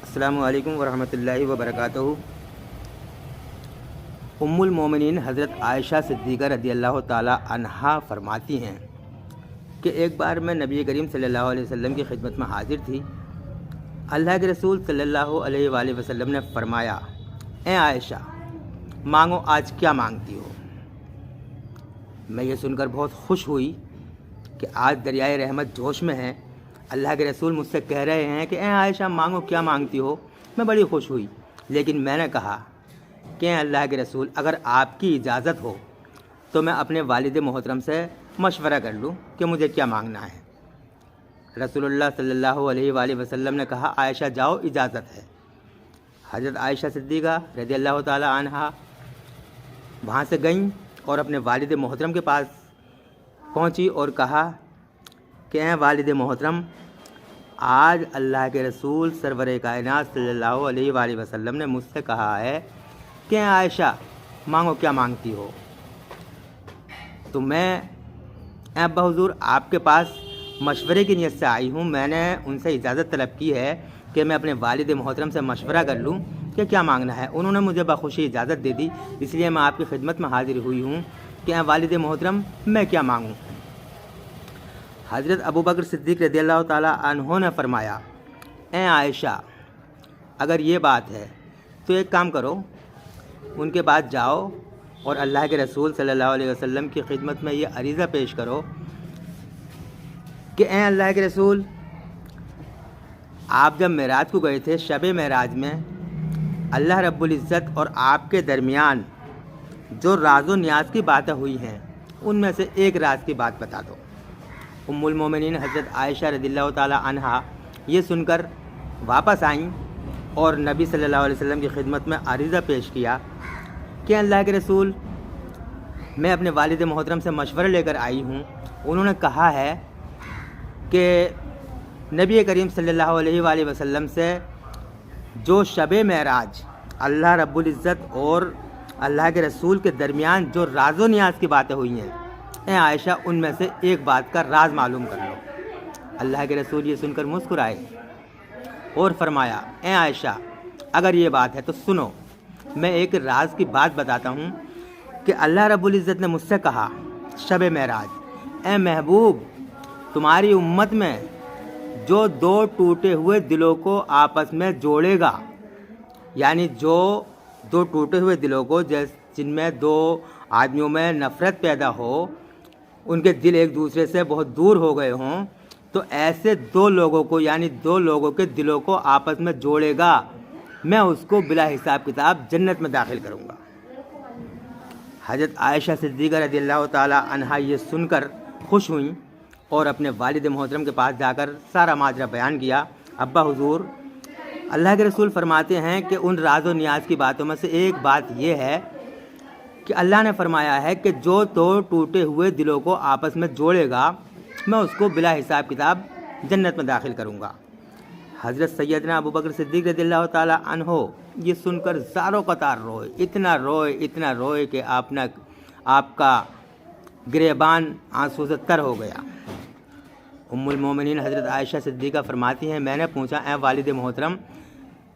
السلام علیکم ورحمۃ اللہ وبرکاتہ۔ ام المومنین حضرت عائشہ صدیقہ رضی اللہ تعالی عنہا فرماتی ہیں کہ ایک بار میں نبی کریم صلی اللہ علیہ وسلم کی خدمت میں حاضر تھی۔ اللہ کے رسول صلی اللہ علیہ وآلہ وسلم نے فرمایا، اے عائشہ، مانگو، آج کیا مانگتی ہو؟ میں یہ سن کر بہت خوش ہوئی کہ آج دریائے رحمت جوش میں ہے۔ اللہ کے رسول مجھ سے کہہ رہے ہیں کہ اے عائشہ، مانگو، کیا مانگتی ہو؟ میں بڑی خوش ہوئی، لیکن میں نے کہا کہ اے اللہ کے رسول، اگر آپ کی اجازت ہو تو میں اپنے والد محترم سے مشورہ کر لوں کہ مجھے کیا مانگنا ہے۔ رسول اللہ صلی اللہ علیہ وآلہ وسلم نے کہا، عائشہ جاؤ، اجازت ہے۔ حضرت عائشہ صدیقہ رضی اللہ تعالی عنہا وہاں سے گئیں اور اپنے والد محترم کے پاس پہنچی اور کہا کہ اے والد محترم، آج اللہ کے رسول سرور کائنات صلی اللہ علیہ وآلہ وسلم نے مجھ سے کہا ہے کہ اے عائشہ، مانگو، کیا مانگتی ہو؟ تو میں اے ابا حضور آپ کے پاس مشورے کی نیت سے آئی ہوں۔ میں نے ان سے اجازت طلب کی ہے کہ میں اپنے والد محترم سے مشورہ کر لوں کہ کیا مانگنا ہے۔ انہوں نے مجھے بخوشی اجازت دے دی، اس لیے میں آپ کی خدمت میں حاضر ہوئی ہوں کہ اے والد محترم، میں کیا مانگوں؟ حضرت ابو بکر صدیق رضی اللہ تعالیٰ عنہ نے فرمایا، اے عائشہ، اگر یہ بات ہے تو ایک کام کرو، ان کے بعد جاؤ اور اللہ کے رسول صلی اللہ علیہ وسلم کی خدمت میں یہ عریضہ پیش کرو کہ اے اللہ کے رسول، آپ جب معراج کو گئے تھے، شب معراج میں اللہ رب العزت اور آپ کے درمیان جو راز و نیاز کی باتیں ہوئی ہیں، ان میں سے ایک راز کی بات بتا دو۔ ام المومنین حضرت عائشہ رضی اللہ تعالی عنہا یہ سن کر واپس آئیں اور نبی صلی اللہ علیہ وسلم کی خدمت میں عریضہ پیش کیا کہ اللہ کے رسول، میں اپنے والد محترم سے مشورہ لے کر آئی ہوں۔ انہوں نے کہا ہے کہ نبی کریم صلی اللہ علیہ وآلہ وسلم سے جو شب معراج اللہ رب العزت اور اللہ کے رسول کے درمیان جو راز و نیاز کی باتیں ہوئی ہیں، اے عائشہ، ان میں سے ایک بات کا راز معلوم کر لو۔ اللہ کے رسول یہ سن کر مسکرائے اور فرمایا، اے عائشہ، اگر یہ بات ہے تو سنو، میں ایک راز کی بات بتاتا ہوں کہ اللہ رب العزت نے مجھ سے کہا شب معراج، اے محبوب، تمہاری امت میں جو دو ٹوٹے ہوئے دلوں کو آپس میں جوڑے گا، یعنی جو دو ٹوٹے ہوئے دلوں کو، جن میں دو آدمیوں میں نفرت پیدا ہو، ان کے دل ایک دوسرے سے بہت دور ہو گئے ہوں، تو ایسے دو لوگوں کو، یعنی دو لوگوں کے دلوں کو آپس میں جوڑے گا، میں اس کو بلا حساب کتاب جنت میں داخل کروں گا۔ حضرت عائشہ صدیقہ رضی اللہ تعالی عنہا یہ سن کر خوش ہوئیں اور اپنے والد محترم کے پاس جا کر سارا ماجرا بیان کیا۔ ابا حضور، اللہ کے رسول فرماتے ہیں کہ ان راز و نیاز کی باتوں میں سے ایک بات یہ ہے کہ اللہ نے فرمایا ہے کہ جو دو ٹوٹے ہوئے دلوں کو آپس میں جوڑے گا، میں اس کو بلا حساب کتاب جنت میں داخل کروں گا۔ حضرت سیدنا ابو بکر صدیق رضی اللہ تعالی عنہ یہ سن کر زاروں قطار روئے، اتنا روئے کہ آپ کا گریبان آنسو سے تر ہو گیا۔ ام المومنین حضرت عائشہ صدیقہ فرماتی ہیں، میں نے پوچھا، اے والد محترم،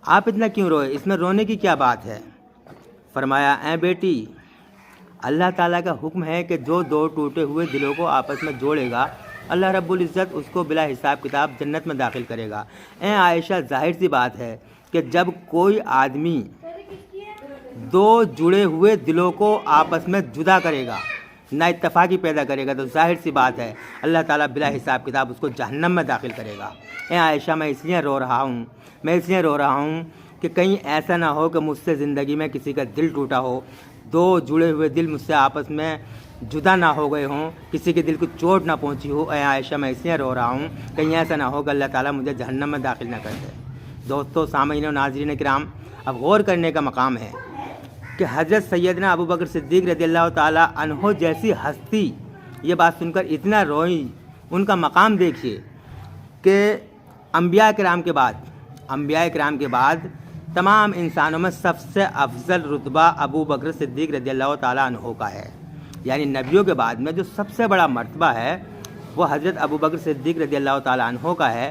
آپ اتنا کیوں روئے؟ اس میں رونے کی کیا بات ہے؟ فرمایا، اے بیٹی، اللہ تعالیٰ کا حکم ہے کہ جو دو ٹوٹے ہوئے دلوں کو آپس میں جوڑے گا، اللہ رب العزت اس کو بلا حساب کتاب جنت میں داخل کرے گا۔ اے عائشہ، ظاہر سی بات ہے کہ جب کوئی آدمی دو جڑے ہوئے دلوں کو آپس میں جدا کرے گا، نا اتفاقی پیدا کرے گا، تو ظاہر سی بات ہے اللہ تعالیٰ بلا حساب کتاب اس کو جہنم میں داخل کرے گا۔ اے عائشہ، میں اس لیے رو رہا ہوں کہ کہیں ایسا نہ ہو کہ مجھ سے زندگی میں کسی کا دل ٹوٹا ہو، دو جڑے ہوئے دل مجھ سے آپس میں جدا نہ ہو گئے ہوں، کسی کے دل کو چوٹ نہ پہنچی ہو۔ اے عائشہ، میں اس لیے رو رہا ہوں کہیں ایسا نہ ہو کہ اللہ تعالیٰ مجھے جہنم میں داخل نہ کر دے۔ دوستو، سامعین و ناظرین کرام، اب غور کرنے کا مقام ہے کہ حضرت سیدنا ابو بکر صدیق رضی اللہ تعالی عنہ جیسی ہستی یہ بات سن کر اتنا روئی، ان کا مقام دیکھیے کہ انبیاء کرام کے بعد تمام انسانوں میں سب سے افضل رتبہ ابو بکر صدیق رضی اللہ تعالی عنہ کا ہے، یعنی نبیوں کے بعد میں جو سب سے بڑا مرتبہ ہے وہ حضرت ابو بکر صدیق رضی اللہ تعالی عنہ کا ہے۔